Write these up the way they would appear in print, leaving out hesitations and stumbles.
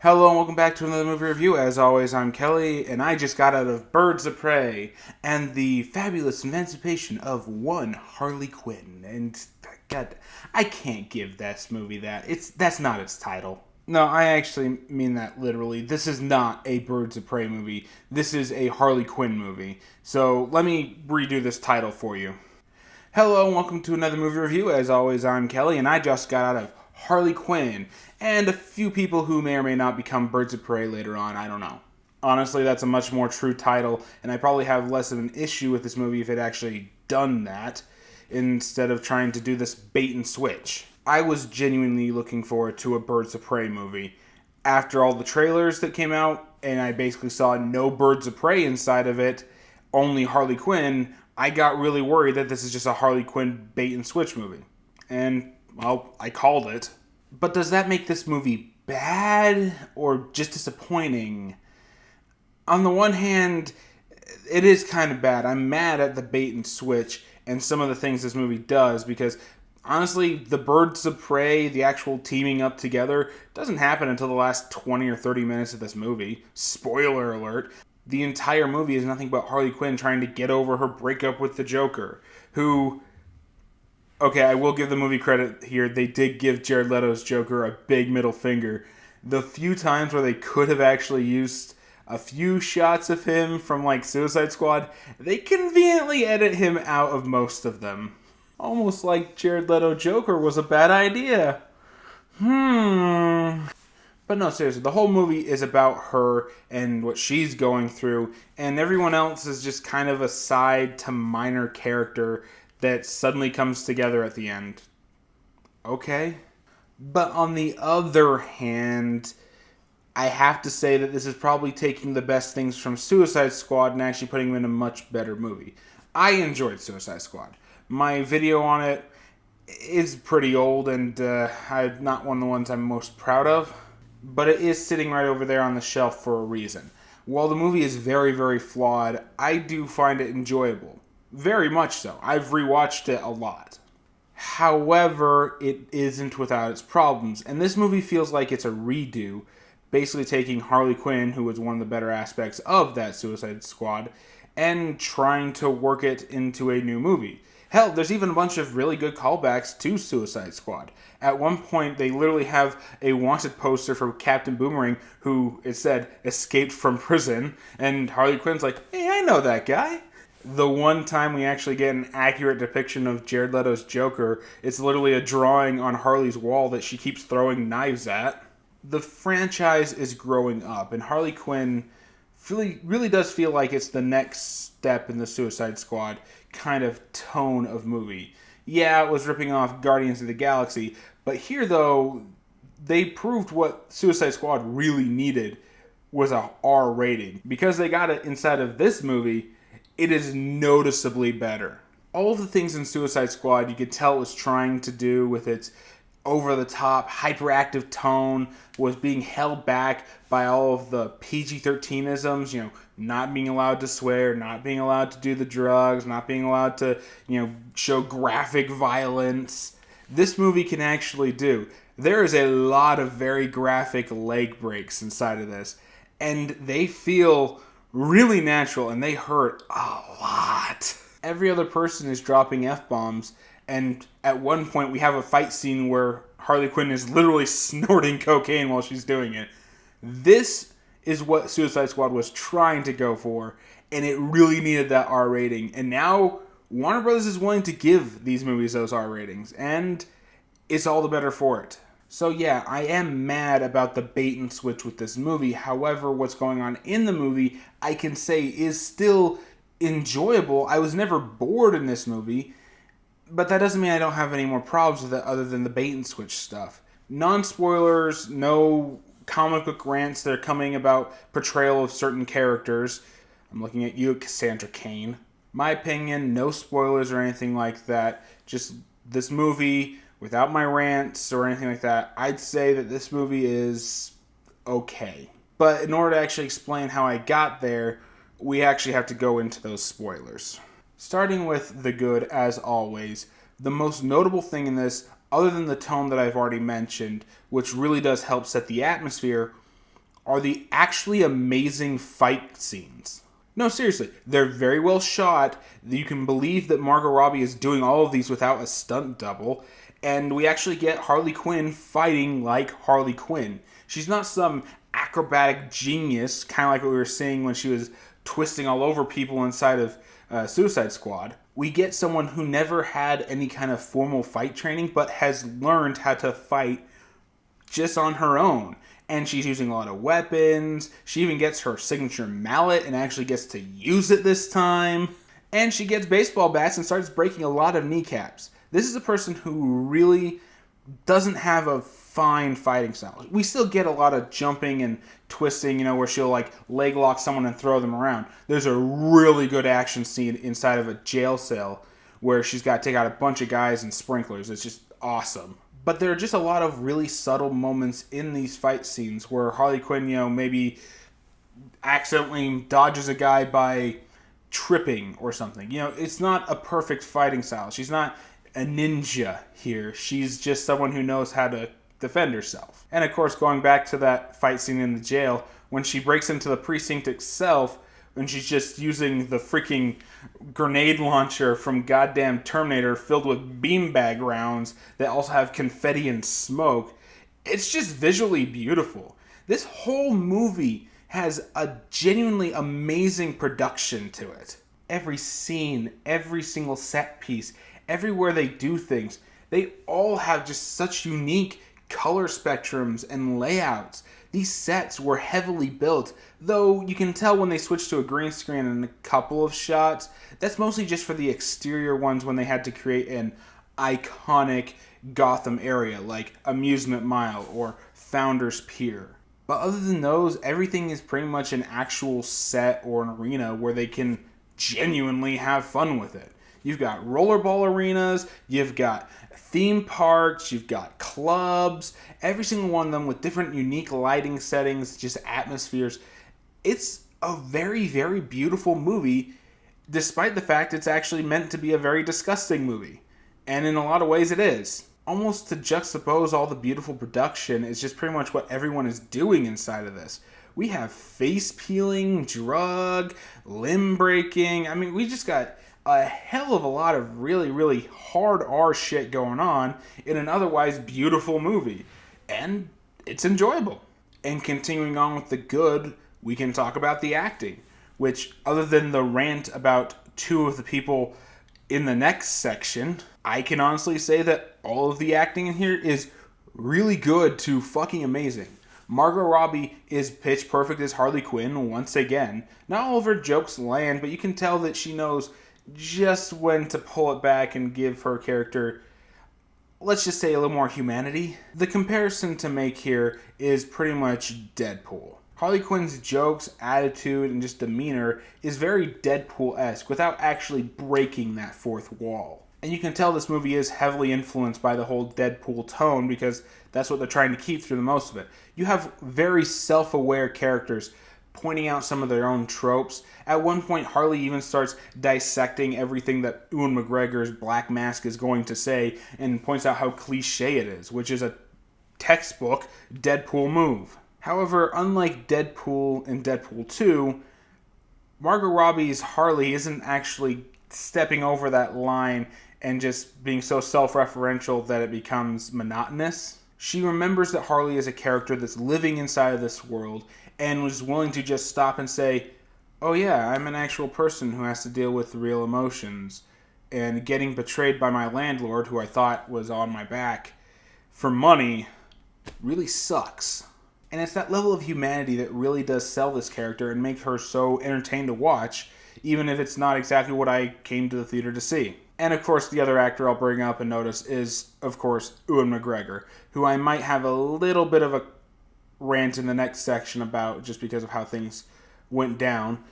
Hello and welcome back to another movie review. As always, I'm Kelly, and I just got out of Birds of Prey and the fabulous emancipation of one Harley Quinn. And God, I can't give this movie that. That's not its title. No, I actually mean that literally. This is not a Birds of Prey movie. This is a Harley Quinn movie. So let me redo this title for you. Hello and welcome to another movie review. As always, I'm Kelly, and I just got out of Harley Quinn and a few people who may or may not become Birds of Prey later on. I don't know. Honestly, that's a much more true title, and I probably have less of an issue with this movie if it actually done that instead of trying to do this bait and switch. I was genuinely looking forward to a Birds of Prey movie. After all the trailers that came out, and I basically saw no Birds of Prey inside of it, only Harley Quinn, I got really worried that this is just a Harley Quinn bait and switch movie. And, well, I called it. But does that make this movie bad or just disappointing? On the one hand, it is kind of bad. I'm mad at the bait and switch and some of the things this movie does because honestly, the Birds of Prey, the actual teaming up together, doesn't happen until the last 20 or 30 minutes of this movie. Spoiler alert. The entire movie is nothing but Harley Quinn trying to get over her breakup with the Joker, who, okay, I will give the movie credit here. They did give Jared Leto's Joker a big middle finger. The few times where they could have actually used a few shots of him from, like, Suicide Squad, they conveniently edit him out of most of them. Almost like Jared Leto Joker was a bad idea. But no, seriously, the whole movie is about her and what she's going through, and everyone else is just kind of a side to minor character that suddenly comes together at the end. Okay? But on the other hand, I have to say that this is probably taking the best things from Suicide Squad and actually putting them in a much better movie. I enjoyed Suicide Squad. My video on it is pretty old and not one of the ones I'm most proud of, but it is sitting right over there on the shelf for a reason. While the movie is very, very flawed, I do find it enjoyable. Very much so. I've rewatched it a lot. However, it isn't without its problems, and this movie feels like it's a redo, basically taking Harley Quinn, who was one of the better aspects of that Suicide Squad, and trying to work it into a new movie. Hell, there's even a bunch of really good callbacks to Suicide Squad. At one point, they literally have a wanted poster for Captain Boomerang, who, it said, escaped from prison, and Harley Quinn's like, hey, I know that guy. The one time we actually get an accurate depiction of Jared Leto's Joker, it's literally a drawing on Harley's wall that she keeps throwing knives at. The franchise is growing up, and Harley Quinn really does feel like it's the next step in the Suicide Squad kind of tone of movie. Yeah, it was ripping off Guardians of the Galaxy, but here, though, they proved what Suicide Squad really needed was a R rating. Because they got it inside of this movie, it is noticeably better. All of the things in Suicide Squad you could tell it was trying to do with its over-the-top, hyperactive tone was being held back by all of the PG-13isms, not being allowed to swear, not being allowed to do the drugs, not being allowed to, show graphic violence. This movie can actually do. There is a lot of very graphic leg breaks inside of this, and they feel really natural, and they hurt a lot. Every other person is dropping F-bombs, and at one point we have a fight scene where Harley Quinn is literally snorting cocaine while she's doing it. This is what Suicide Squad was trying to go for, and it really needed that R rating. And now Warner Bros. Is willing to give these movies those R ratings, and it's all the better for it. So yeah, I am mad about the bait and switch with this movie. However, what's going on in the movie, I can say is still enjoyable. I was never bored in this movie, but that doesn't mean I don't have any more problems with it other than the bait and switch stuff. Non-spoilers, no comic book rants that are coming about portrayal of certain characters. I'm looking at you, Cassandra Cain. My opinion, no spoilers or anything like that. Just this movie, without my rants or anything like that, I'd say that this movie is okay. But in order to actually explain how I got there, we actually have to go into those spoilers. Starting with the good, as always, the most notable thing in this, other than the tone that I've already mentioned, which really does help set the atmosphere, are the actually amazing fight scenes. No, seriously, they're very well shot. You can believe that Margot Robbie is doing all of these without a stunt double. And we actually get Harley Quinn fighting like Harley Quinn. She's not some acrobatic genius, kind of like what we were seeing when she was twisting all over people inside of Suicide Squad. We get someone who never had any kind of formal fight training, but has learned how to fight just on her own. And she's using a lot of weapons. She even gets her signature mallet and actually gets to use it this time. And she gets baseball bats and starts breaking a lot of kneecaps. This is a person who really doesn't have a fine fighting style. We still get a lot of jumping and twisting, where she'll like leg lock someone and throw them around. There's a really good action scene inside of a jail cell where she's got to take out a bunch of guys and sprinklers. It's just awesome. But there are just a lot of really subtle moments in these fight scenes where Harley Quinn, maybe accidentally dodges a guy by tripping or something. It's not a perfect fighting style. She's not a ninja here. She's just someone who knows how to defend herself. And of course, going back to that fight scene in the jail, when she breaks into the precinct itself, and she's just using the freaking grenade launcher from goddamn Terminator filled with beanbag rounds that also have confetti and smoke. It's just visually beautiful. This whole movie has a genuinely amazing production to it. Every scene, every single set piece, everywhere they do things, they all have just such unique color spectrums and layouts. These sets were heavily built, though you can tell when they switched to a green screen in a couple of shots. That's mostly just for the exterior ones when they had to create an iconic Gotham area like Amusement Mile or Founders Pier. But other than those, everything is pretty much an actual set or an arena where they can genuinely have fun with it. You've got rollerball arenas, you've got theme parks, you've got clubs, every single one of them with different unique lighting settings, just atmospheres. It's a very, very beautiful movie, despite the fact it's actually meant to be a very disgusting movie. And in a lot of ways it is. Almost to juxtapose all the beautiful production is just pretty much what everyone is doing inside of this. We have face peeling, drug, limb breaking. I mean, we just got a hell of a lot of really, really hard R shit going on in an otherwise beautiful movie. And it's enjoyable. And continuing on with the good, we can talk about the acting, which, other than the rant about two of the people in the next section, I can honestly say that all of the acting in here is really good to fucking amazing. Margot Robbie is pitch perfect as Harley Quinn once again. Not all of her jokes land, but you can tell that she knows just when to pull it back and give her character, let's just say, a little more humanity. The comparison to make here is pretty much Deadpool. Harley Quinn's jokes, attitude, and just demeanor is very Deadpool-esque without actually breaking that fourth wall. And you can tell this movie is heavily influenced by the whole Deadpool tone because that's what they're trying to keep through the most of it. You have very self-aware characters pointing out some of their own tropes. At one point, Harley even starts dissecting everything that Ewan McGregor's Black Mask is going to say and points out how cliche it is, which is a textbook Deadpool move. However, unlike Deadpool and Deadpool 2, Margot Robbie's Harley isn't actually stepping over that line and just being so self-referential that it becomes monotonous. She remembers that Harley is a character that's living inside of this world and was willing to just stop and say, oh yeah, I'm an actual person who has to deal with real emotions, and getting betrayed by my landlord, who I thought was on my back, for money really sucks. And it's that level of humanity that really does sell this character and make her so entertained to watch, even if it's not exactly what I came to the theater to see. And of course, the other actor I'll bring up and notice is, of course, Ewan McGregor, who I might have a little bit of a rant in the next section about just because of how things went down.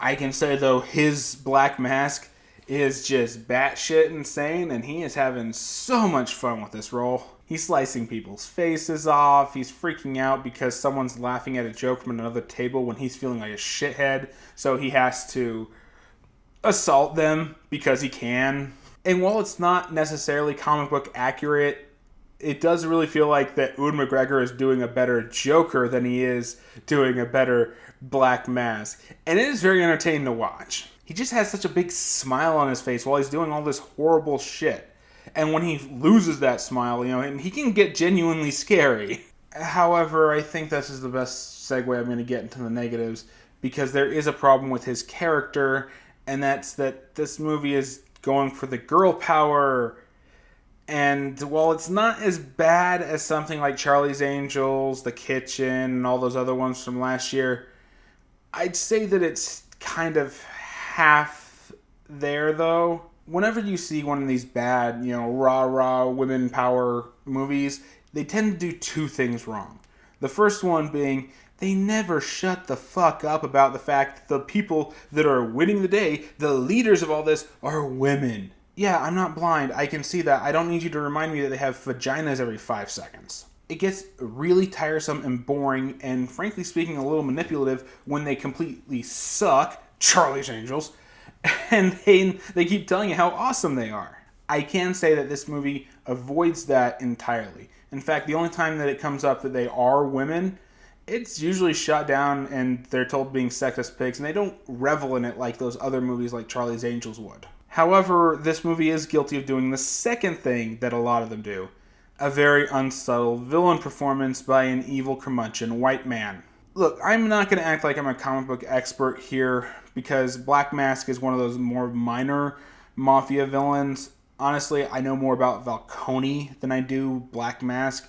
I can say, though, his Black Mask is just batshit insane, and he is having so much fun with this role. He's slicing people's faces off, he's freaking out because someone's laughing at a joke from another table when he's feeling like a shithead, so he has to assault them because he can. And while it's not necessarily comic book accurate, it does really feel like that Ewan McGregor is doing a better Joker than he is doing a better Black Mask. And it is very entertaining to watch. He just has such a big smile on his face while he's doing all this horrible shit. And when he loses that smile, and he can get genuinely scary. However, I think this is the best segue I'm going to get into the negatives, because there is a problem with his character, and that's that this movie is going for the girl power. And while it's not as bad as something like Charlie's Angels, The Kitchen, and all those other ones from last year, I'd say that it's kind of half there, though. Whenever you see one of these bad, rah-rah women power movies, they tend to do two things wrong. The first one being, they never shut the fuck up about the fact that the people that are winning the day, the leaders of all this, are women. Yeah, I'm not blind. I can see that. I don't need you to remind me that they have vaginas every 5 seconds. It gets really tiresome and boring, and frankly speaking, a little manipulative when they completely suck, Charlie's Angels, and they keep telling you how awesome they are. I can say that this movie avoids that entirely. In fact, the only time that it comes up that they are women, it's usually shot down and they're told being sexist pigs, and they don't revel in it like those other movies like Charlie's Angels would. However, this movie is guilty of doing the second thing that a lot of them do. A very unsubtle villain performance by an evil curmudgeon white man. Look, I'm not going to act like I'm a comic book expert here, because Black Mask is one of those more minor mafia villains. Honestly, I know more about Falcone than I do Black Mask.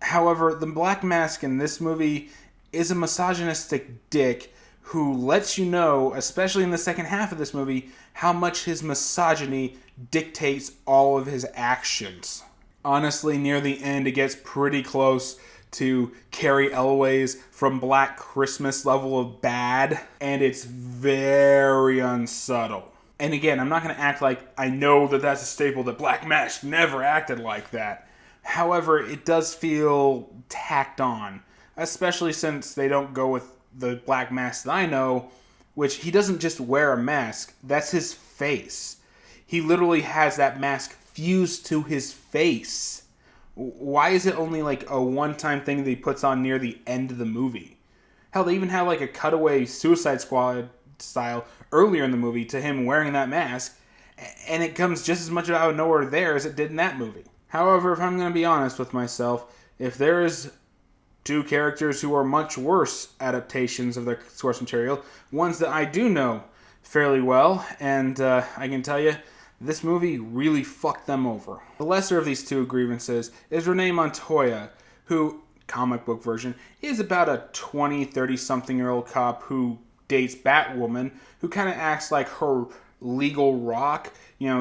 However, the Black Mask in this movie is a misogynistic dick who lets you know, especially in the second half of this movie, how much his misogyny dictates all of his actions. Honestly, near the end, it gets pretty close to Carrie Elway's From Black Christmas level of bad, and it's very unsubtle. And again, I'm not going to act like I know that that's a staple, that Black Mask never acted like that. However, it does feel tacked on, especially since they don't go with the Black Mask that I know, which he doesn't just wear a mask, that's his face. He literally has that mask fused to his face. Why is it only like a one-time thing that he puts on near the end of the movie? Hell, they even have like a cutaway Suicide Squad style earlier in the movie to him wearing that mask, and it comes just as much out of nowhere there as it did in that movie. However, if I'm going to be honest with myself, if there is two characters who are much worse adaptations of their source material, ones that I do know fairly well, and I can tell you, this movie really fucked them over. The lesser of these two grievances is Renee Montoya, who, comic book version, is about a 20, 30-something-year-old cop who dates Batwoman, who kind of acts like her legal rock.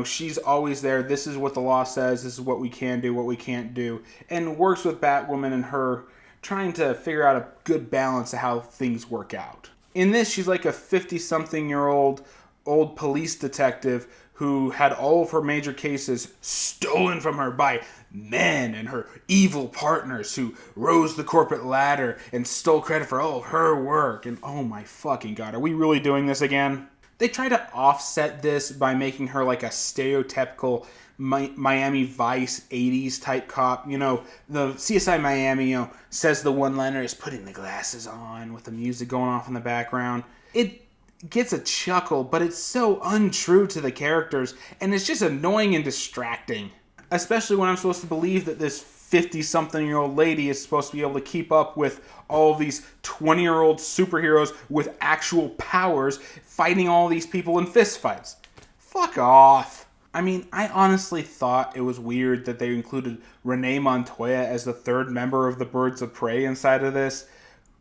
She's always there. This is what the law says. This is what we can do, what we can't do. And works with Batwoman and her trying to figure out a good balance of how things work out. In this, she's like a 50-something-year-old old police detective who had all of her major cases stolen from her by men and her evil partners who rose the corporate ladder and stole credit for all of her work. And oh my fucking god, are we really doing this again? They try to offset this by making her like a stereotypical Miami Vice 80s type cop. The CSI Miami, says the one-liner is putting the glasses on with the music going off in the background. It gets a chuckle, but it's so untrue to the characters, and it's just annoying and distracting. Especially when I'm supposed to believe that this 50-something-year-old lady is supposed to be able to keep up with all of these 20-year-old superheroes with actual powers fighting all these people in fistfights. Fuck off. I mean, I honestly thought it was weird that they included Renee Montoya as the third member of the Birds of Prey inside of this.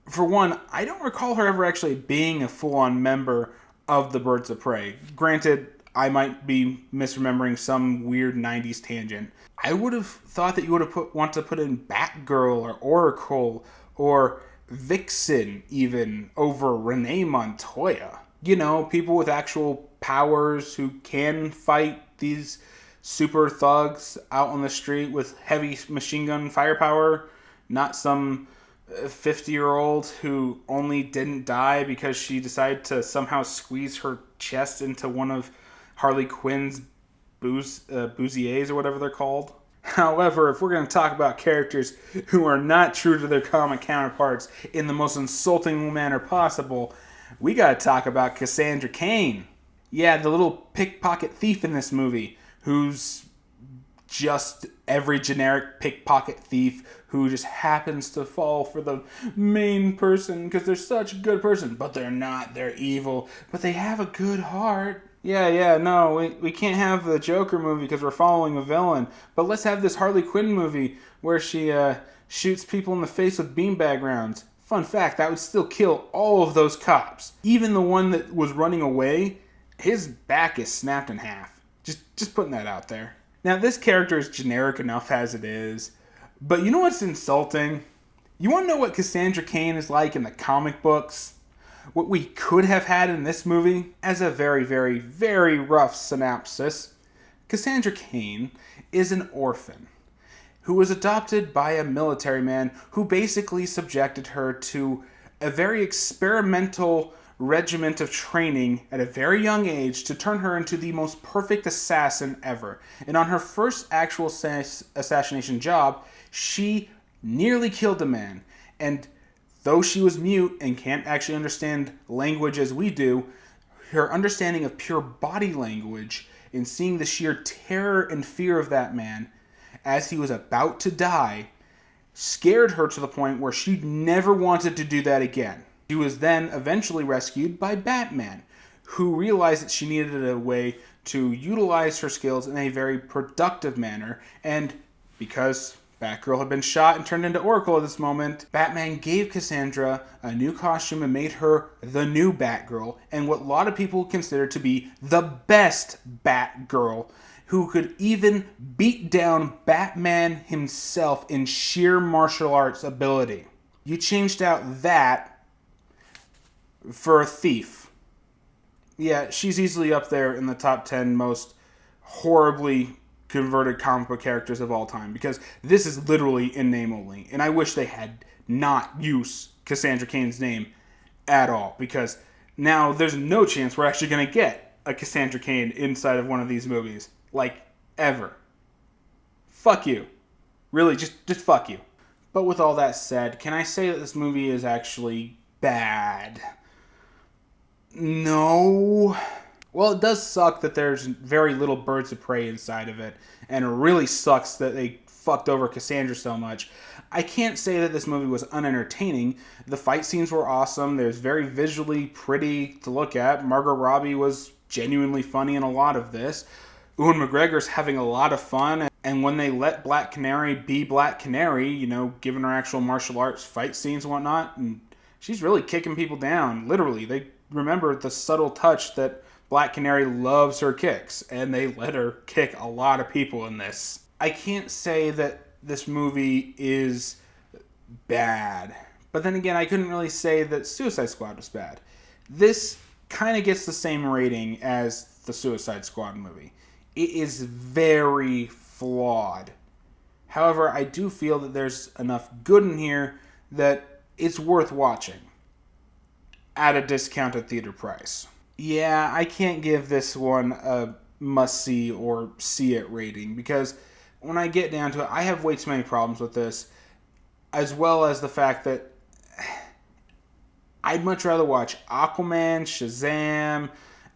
For one, I don't recall her ever actually being a full-on member of the Birds of Prey. Granted, I might be misremembering some weird 90s tangent. I would have thought that you would have want to put in Batgirl or Oracle or Vixen even over Renee Montoya. People with actual powers who can fight these super thugs out on the street with heavy machine gun firepower, not some 50-year-old who only didn't die because she decided to somehow squeeze her chest into one of Harley Quinn's bousiers or whatever they're called. However, if we're going to talk about characters who are not true to their comic counterparts in the most insulting manner possible, we got to talk about Cassandra Cain. Yeah, the little pickpocket thief in this movie, who's just every generic pickpocket thief who just happens to fall for the main person because they're such a good person. But they're not. They're evil. But they have a good heart. No, we can't have the Joker movie because we're following a villain. But let's have this Harley Quinn movie where she shoots people in the face with beanbag rounds. Fun fact, that would still kill all of those cops. Even the one that was running away, his back is snapped in half. Just putting that out there. Now, this character is generic enough as it is. But you know what's insulting? You want to know what Cassandra Cain is like in the comic books? What we could have had in this movie? As a very, very, very rough synopsis, Cassandra Cain is an orphan who was adopted by a military man who basically subjected her to a very experimental regiment of training at a very young age to turn her into the most perfect assassin ever. And on her first actual assassination job, she nearly killed a man. And though she was mute and can't actually understand language as we do, her understanding of pure body language and seeing the sheer terror and fear of that man as he was about to die scared her to the point where she never wanted to do that again. She was then eventually rescued by Batman, who realized that she needed a way to utilize her skills in a very productive manner, and because Batgirl had been shot and turned into Oracle at this moment, Batman gave Cassandra a new costume and made her the new Batgirl, and what a lot of people consider to be the best Batgirl, who could even beat down Batman himself in sheer martial arts ability. You changed out that for a thief. Yeah, she's easily up there in the top 10 most horribly converted comic book characters of all time, because this is literally in name only. And I wish they had not used Cassandra Cain's name at all, because now there's no chance we're actually going to get a Cassandra Cain inside of one of these movies. Like, ever. Fuck you. Really, just fuck you. But with all that said, can I say that this movie is actually bad? No. Well, it does suck that there's very little Birds of Prey inside of it, and it really sucks that they fucked over Cassandra so much. I can't say that this movie was unentertaining. The fight scenes were awesome. There's very visually pretty to look at. Margot Robbie was genuinely funny in a lot of this. Ewan McGregor's having a lot of fun, and when they let Black Canary be Black Canary, you know, giving her actual martial arts fight scenes and whatnot, and she's really kicking people down. Literally, they remember the subtle touch that Black Canary loves her kicks, and they let her kick a lot of people in this. I can't say that this movie is bad, but then again, I couldn't really say that Suicide Squad was bad. This kind of gets the same rating as the Suicide Squad movie. It is very flawed. However, I do feel that there's enough good in here that it's worth watching at a discounted theater price. Yeah, I can't give this one a must-see or see-it rating, because when I get down to it, I have way too many problems with this, as well as the fact that I'd much rather watch Aquaman, Shazam,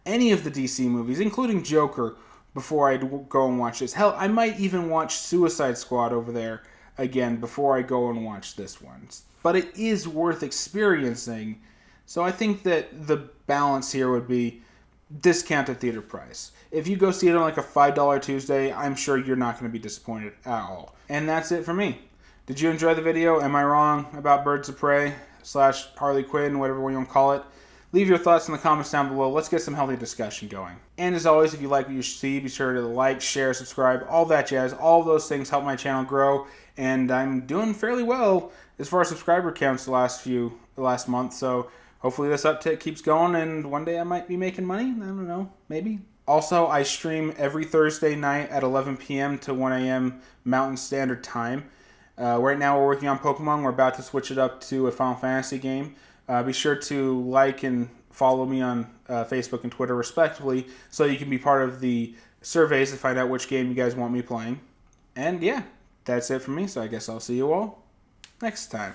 any of the DC movies, including Joker, before I go and watch this. Hell, I might even watch Suicide Squad over there again before I go and watch this one. But it is worth experiencing. So I think that the balance here would be discounted theater price. If you go see it on like a $5 Tuesday, I'm sure you're not going to be disappointed at all. And that's it for me. Did you enjoy the video? Am I wrong about Birds of Prey / Harley Quinn, whatever you want to call it? Leave your thoughts in the comments down below. Let's get some healthy discussion going. And as always, if you like what you see, be sure to like, share, subscribe, all that jazz. All of those things help my channel grow. And I'm doing fairly well as far as subscriber counts the last month. So hopefully this uptick keeps going, and one day I might be making money. I don't know, maybe. Also, I stream every Thursday night at 11 p.m. to 1 a.m. Mountain Standard Time. Right now we're working on Pokemon. We're about to switch it up to a Final Fantasy game. Be sure to like and follow me on Facebook and Twitter respectively, so you can be part of the surveys to find out which game you guys want me playing. And yeah, that's it for me. So I guess I'll see you all next time.